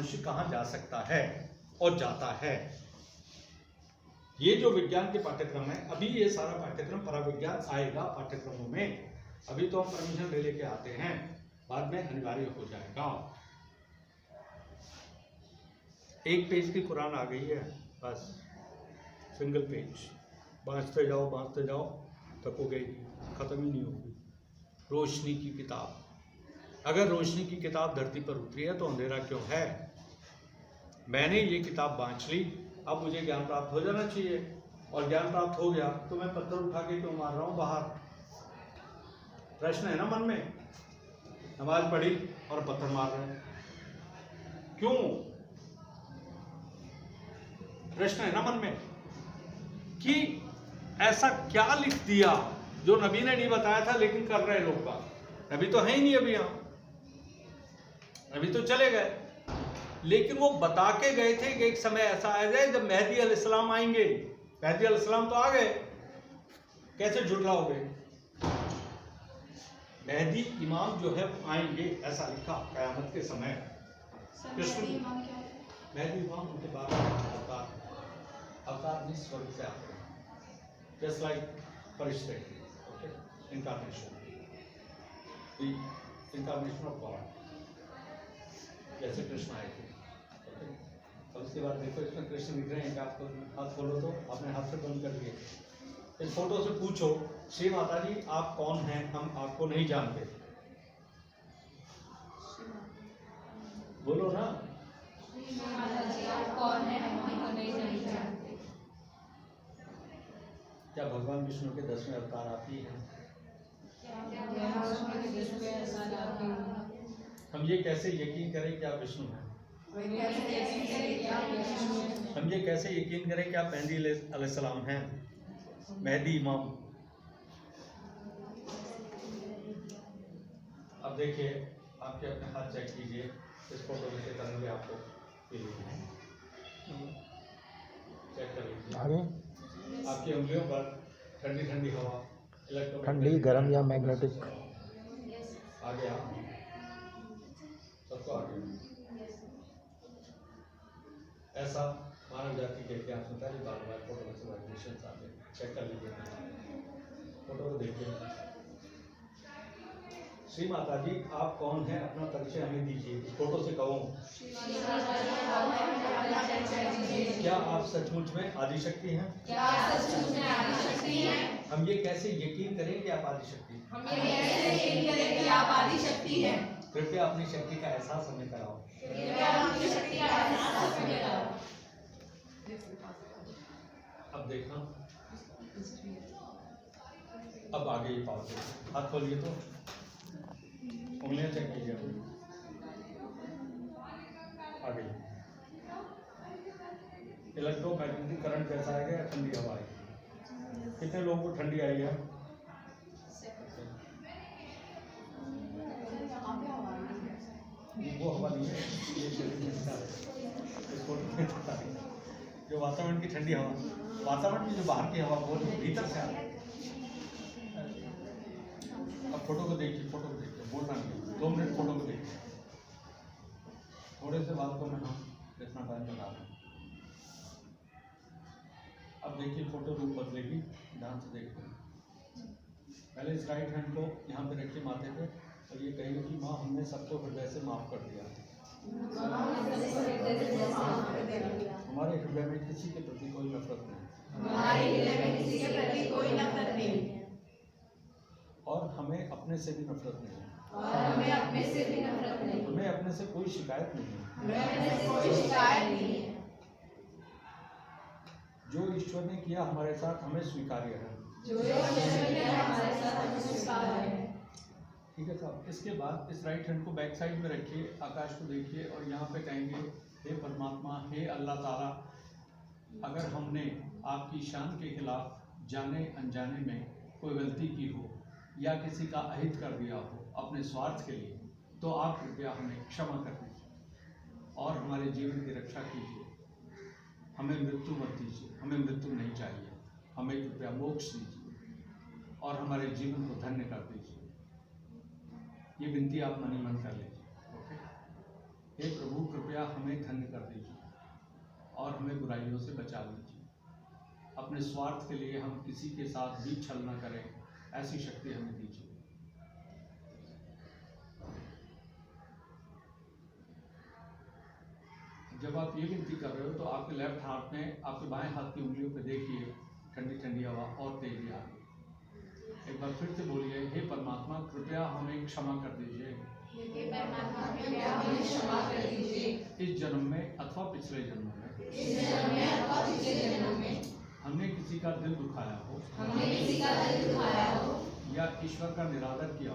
मनुष्य कहाँ जा सकता है और जाता है। ये जो विज्ञान के पाठ्यक्रम है, अभी ये सारा पाठ्यक्रम पराविज्ञान आएगा पाठ्यक्रमों में। अभी तो हम परमिशन ले लेके आते हैं, बाद में अनिवार्य हो जाएगा। एक पेज की कुरान आ गई है, बस सिंगल पेज, बाँचते जाओ थकोगे ही, खत्म ही नहीं होगी। रोशनी की किताब, अगर रोशनी की किताब धरती पर उतरी है तो अंधेरा क्यों है। मैंने ये किताब बाँच ली, अब मुझे ज्ञान प्राप्त हो जाना चाहिए, और ज्ञान प्राप्त हो गया तो मैं पत्थर उठा के क्यों मार रहा हूँ बाहर। प्रश्न है ना मन में, नमाज पढ़ी और पत्थर मार रहे हैं क्यों। प्रश्न है ना मन में कि ऐसा क्या लिख दिया जो नबी ने नहीं बताया था लेकिन कर रहे लोग बात। नबी तो है ही नहीं अभी यहाँ, नबी तो चले गए, लेकिन वो बता के गए थे कि एक समय ऐसा आ जाए जब मेहदी अलैहिस्सलाम आएंगे। मेहदी अलैहिस्सलाम तो आ गए, कैसे झुठलाओगे। मेहदी इमाम जो है वो आएंगे, ऐसा लिखा क़यामत के समय। कृष्ण मेहदी इमाम उनके बाद अवतार जिस स्वर्ग से आते हैं, जस्ट लाइक फरिश्ते, ओके, इनकार्नेशन ऑफ गॉड, जैसे कृष्ण आए थे, ओके। और उसके बाद देखो इसमें कृष्ण दिख रहे हैं कि आपको हाथ खोलो तो अपने हाथ से बंद कर दिए। इस फोटो से पूछो, श्री माता जी आप कौन हैं, हम आपको नहीं जानते, बोलो ना। आप कौन है, हम आपको नहीं जानते। क्या भगवान विष्णु के 10वें अवतार आप ही हैं। हम ये कैसे यकीन करें कि आप विष्णु हैं। हम ये कैसे यकीन करें कि आप मेहदी अलैहिस्सलाम हैं, मेहदी इमाम। अब देखिए, आपके अपने हाथ चेक कीजिए, इस फोटो में से करेंगे आपको चेक कर लीजिए। आपकी उंगलियों पर ठंडी ठंडी हवा, ठंडी, गर्म या मैग्नेटिक, आ गया सबको, आ गया। ऐसा मानव जाति के इतिहास में पहली बार फोटो में से वाइब्रेशन आ गए। चेक कर लीजिए, फोटो को देखिए। श्री माता जी आप कौन हैं, अपना परिचय हमें दीजिए। इस फोटो से कहो, क्या आप सचमुच में आदिशक्ति हैं। हम ये कैसे यकीन करें कि आप आदिशक्ति हैं। कृपया अपनी शक्ति का एहसास हमें कराओ। अब देखना, अब आगे ये पाओ, हाथ खोलिए तो उंगलियां चेक कीजिए, आ गई। इलेक्ट्रोमैग्नेटिक करंट कैसा आएगा या ठंडी हवा आएगी। कितने लोगों को ठंडी आई है। वो हवा नहीं है, ये शरीर में इसको जो वातावरण की ठंडी हवा, वातावरण की जो बाहर की हवा वो भीतर से आ रही है। अब फोटो को देखिए, फोटो को देखिए, बोलना नहीं, 2 मिनट फोटो को देखिए। थोड़े से बात को मैं इतना टाइम बता रहा हूँ। अब देखिए फोटो रूप बदलेगी, ध्यान से देखिए। पहले इस राइट हैंड को यहाँ पे रखिए माथे पे, और ये कहेंगे कि माँ हमने सबको हृदय से माफ कर दिया। हमारे हृदय में किसी के प्रति कोई नफरत नहीं, और हमें अपने से भी नफरत नहीं है, हमें अपने से कोई शिकायत नहीं है। जो ईश्वर ने किया हमारे साथ हमें स्वीकार्य है। ठीक है साहब। इसके बाद इस राइट हैंड को बैक साइड में रखिए, आकाश को देखिए, और यहाँ पे कहेंगे हे परमात्मा, हे अल्लाह ताला, अगर हमने आपकी शान के खिलाफ जाने अनजाने में कोई गलती की हो या किसी का अहित कर दिया हो अपने स्वार्थ के लिए, तो आप कृपया हमें क्षमा कर दीजिए और हमारे जीवन की रक्षा कीजिए। हमें मृत्यु मत दीजिए, हमें मृत्यु नहीं चाहिए, हमें कृपया मोक्ष दीजिए और हमारे जीवन को धन्य कर दीजिए। ये विनती आप मन ही मन कर लीजिए। ओके, हे प्रभु कृपया हमें धन्य कर दीजिए और हमें बुराइयों से बचा लीजिए। अपने स्वार्थ के लिए हम किसी के साथ भी छल न करें, ऐसी शक्ति हमें दीजिए। जब आप ये विनती कर रहे हो तो आपके लेफ्ट हाथ में, आपके बाएं हाथ की उंगलियों पे देखिए ठंडी ठंडी हवा और तेजी आ रही है। एक बार फिर से बोलिए, हे परमात्मा कृपया हमें क्षमा कर दीजिए। हे परमात्मा कृपया हमें क्षमा कर दीजिए। इस जन्म में अथवा पिछले जन्म में हमने किसी का दिल दुखाया हो, या ईश्वर का निरादर किया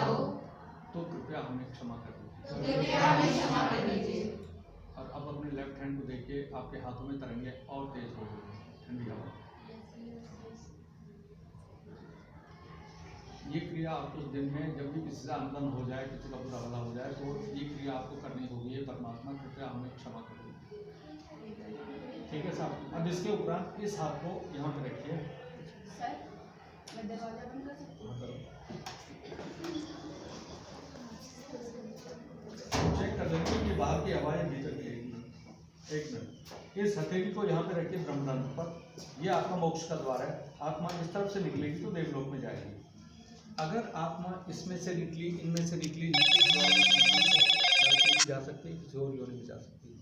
हो, तो कृपया हमें क्षमा कर दीजिए। और अब अपने लेफ्ट हैंड को देखिए, आपके हाथों में तरंगे और तेज हो गई हैं, ठंडी हवा। ये क्रिया आपको उस दिन में जब भी किसी से अनबन हो जाए, किसी का बुरा भला हो जाए, तो ये क्रिया आपको करनी होगी। ये परमात्मा कृपया हमें क्षमा कर दीजिए। ठीक है साहब। अब इसके उपरांत इस हाथ को यहाँ पे रखिए। सर, मैं दरवाजा बंद कर सकती हूँ? चेक कर लेंगे कि बाहर की हवाएं भीतर मिलेगी। एक मिनट, इस हथेली को यहाँ पे रखिए ब्रह्मरंध्र पर। ये आपका मोक्ष का द्वार है। आत्मा इस तरफ से निकलेगी तो देवलोक में जाएगी। अगर आत्मा इसमें से निकली, इनमें से निकली, जा सकती है, किसी और योनि में जा सकती है।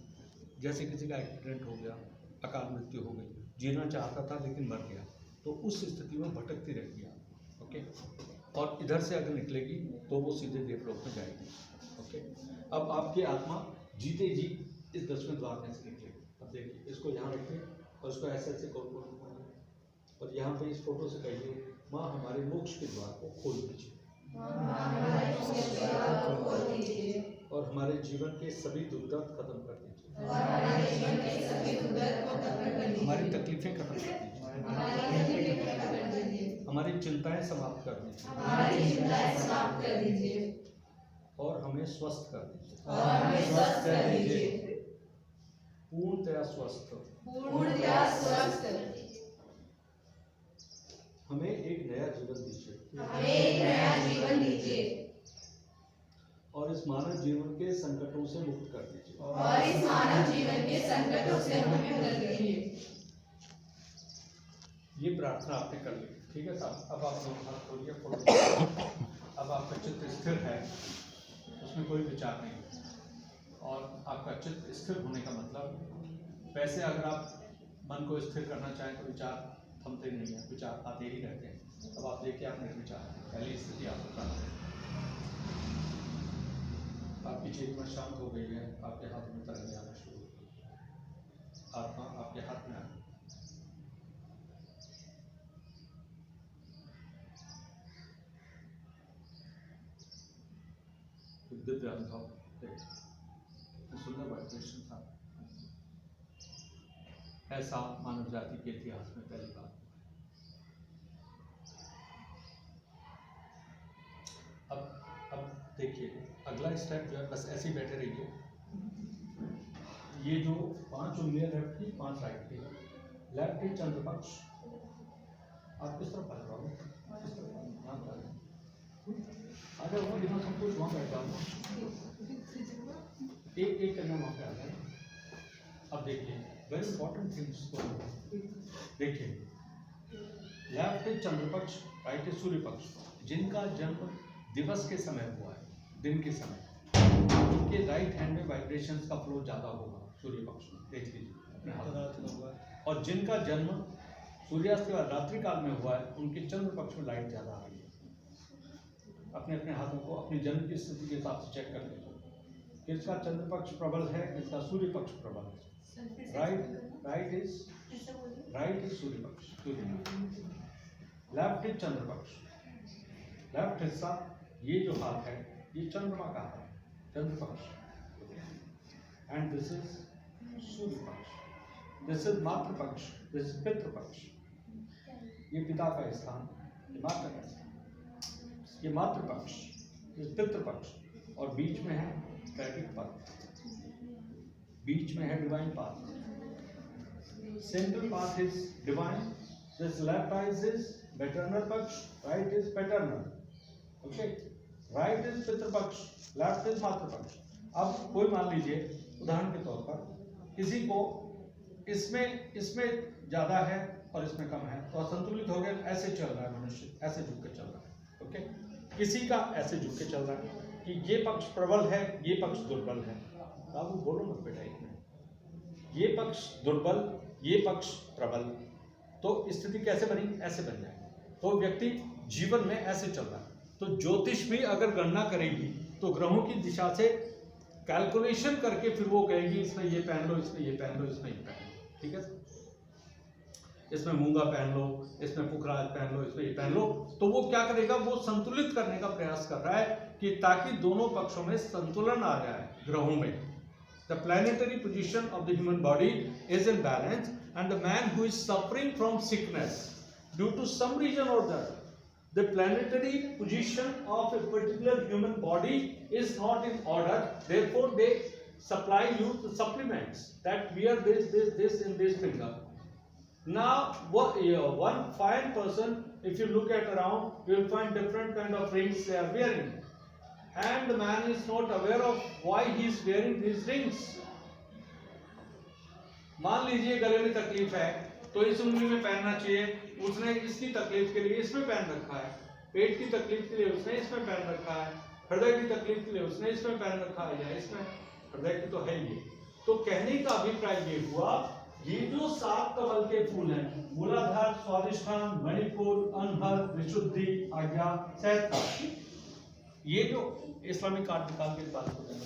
जैसे किसी का एक्सीडेंट हो गया, अकाल मृत्यु हो गई, जीना चाहता था लेकिन मर गया, तो उस स्थिति में भटकती रहती है। ओके, और इधर से अगर निकलेगी तो वो सीधे देवलोक में जाएगी। ओके, अब आपकी आत्मा जीते जी इस 10वें द्वार में से निकलेगी। अब देखिए, इसको यहाँ रखिए और इसको ऐसे ऐसे गोल गोल घुमाइए और यहाँ पे इस फोटो से कहिए, माँ हमारे मोक्ष के द्वार को खोल दीजिए और हमारे जीवन के सभी दुख दर्द खत्म कर दीजिए, हमारी तकलीफें खत्म कर दीजिए, हमारी चिंताएं समाप्त कर दीजिए और हमें स्वस्थ कर दीजिए, पूर्णतया स्वस्थ। हमें एक नया जीवन दीजिए और इस मानव जीवन के संकटों से मुक्त कर दीजिए। ये प्रार्थना आपने कर ली। ठीक है साहब। अब आप दोनों हाथ खोलिए, अब आपका चित्त स्थिर है, उसमें कोई विचार नहीं। और आपका चित्त स्थिर होने का मतलब, वैसे अगर आप मन को स्थिर करना चाहें तो विचार थमते नहीं है, विचार आते ही रहते हैं। अब आप देखिए, आप निर्विचार हैं। पहली स्थिति आपको प्राप्त है। आपकी चेतना शांत हो गई है, आपके हाथ में तरंगे आना शुरू हो गई, आत्मा आपके हाथ में आ गई। दिव्य अनुभव, सुंदर वाइब्रेशन था। ऐसा मानव जाति के इतिहास में पहली बार। अब देखिए, अगला स्टेप जो है, बस ऐसे ही बैठे रहिए। ये जो 5 उंगलियां लेफ्ट की, 5 राइट की, लेफ्ट की चंद्र पक्ष। आप किस तरफ बैठ रहे हो? किस तरफ? अगर वो बिना सब कुछ वहाँ बैठ जाओ, एक करना वहाँ पे आ जाए। अब देखिए, वेरी इंपॉर्टेंट थिंग्स को देखिए। लेफ्ट है चंद्र पक्ष, राइट है सूर्य पक्ष। जिनका जन्म दिवस के समय हुआ है, दिन के समय, उनके राइट हैंड में वाइब्रेशंस का फ्लो ज़्यादा होगा सूर्य पक्ष में। देख लीजिए अपने हाथ। और जिनका जन्म सूर्यास्त के बाद रात्रि काल में हुआ है, उनके चंद्र पक्ष में लाइट ज़्यादा आ रही है। अपने अपने हाथों को अपनी जन्म की स्थिति के हिसाब से चेक कर लीजिए, किसका चंद्र पक्ष प्रबल है, किसका सूर्य पक्ष प्रबल है। राइट इज सूर्य पक्ष, लेफ्ट इज चंद्र पक्ष। लेफ्ट हिस्सा, ये जो हाथ है, ये चंद्रमा का है, चंद्र पक्ष। एंड दिस इज सूर्य पक्ष, दिस इज मातृ पक्ष, दिस इज पितृ पक्ष। ये पिता का स्थान, ये माता का स्थान, ये मातृ पक्ष, ये पितृ पक्ष। और बीच में है ट्रैफिक पाथ, बीच में है divine path. Central path is divine, this left eyes is maternal पक्ष, right is paternal. Okay, right is पितृपक्ष, लेफ्ट इज मातृपक्ष। अब कोई मान लीजिए उदाहरण के तौर पर किसी को इसमें ज्यादा है और इसमें कम है, तो असंतुलित हो गया, ऐसे चल रहा है मनुष्य, ऐसे झुक के चल रहा है। ओके, किसी का ऐसे झुक के चल रहा है कि ये पक्ष प्रबल है, ये पक्ष दुर्बल है। बाबू बोलो मत बेटा, एक मिनट, ये पक्ष दुर्बल, ये पक्ष प्रबल, तो स्थिति कैसे बनी? ऐसे बन जाएगी। तो व्यक्ति जीवन में ऐसे चल रहा है। तो ज्योतिष भी अगर गणना करेगी तो ग्रहों की दिशा से कैलकुलेशन करके फिर वो कहेगी इसमें ये पहन लो, इसमें ये पहन लो, इसमें ये पहन लो, ठीक है, इसमें मूंगा पहन लो, इसमें पुखराज पहन लो, इसमें ये पहन लो। तो वो क्या करेगा? वो संतुलित करने का प्रयास कर रहा है कि ताकि दोनों पक्षों में संतुलन आ जाए ग्रहों में। The planetary position of the human body is in balance, and the man who is suffering from sickness due to some reason or the other, the planetary position of a particular human body is not in order. Therefore, they supply you the supplements that wear this in this finger. Now, one fine person, if you look at around, you will find different kind of rings they are wearing. And the man is not aware of why he is wearing these rings. मान लीजिए गले में तकलीफ है तो इस उंगली में पहनना चाहिए, उसने इसकी तकलीफ के लिए इसमें पहन रखा है। पेट की तकलीफ के लिए उसने इसमें पहन रखा है। हृदय की तकलीफ के लिए उसने इसमें पहन रखा है, या इसमें, हृदय की तो है ये। तो कहने का अभिप्राय ये हुआ, ये जो 7 कमल के फूल हैं, मूलाधार, स्वादिष्ठान, मणिपुर, अनहद, विशुद्धि, आज्ञा, सहस्त्रार, ये जो इस्लामिक कार्ड निकाल के बात को देना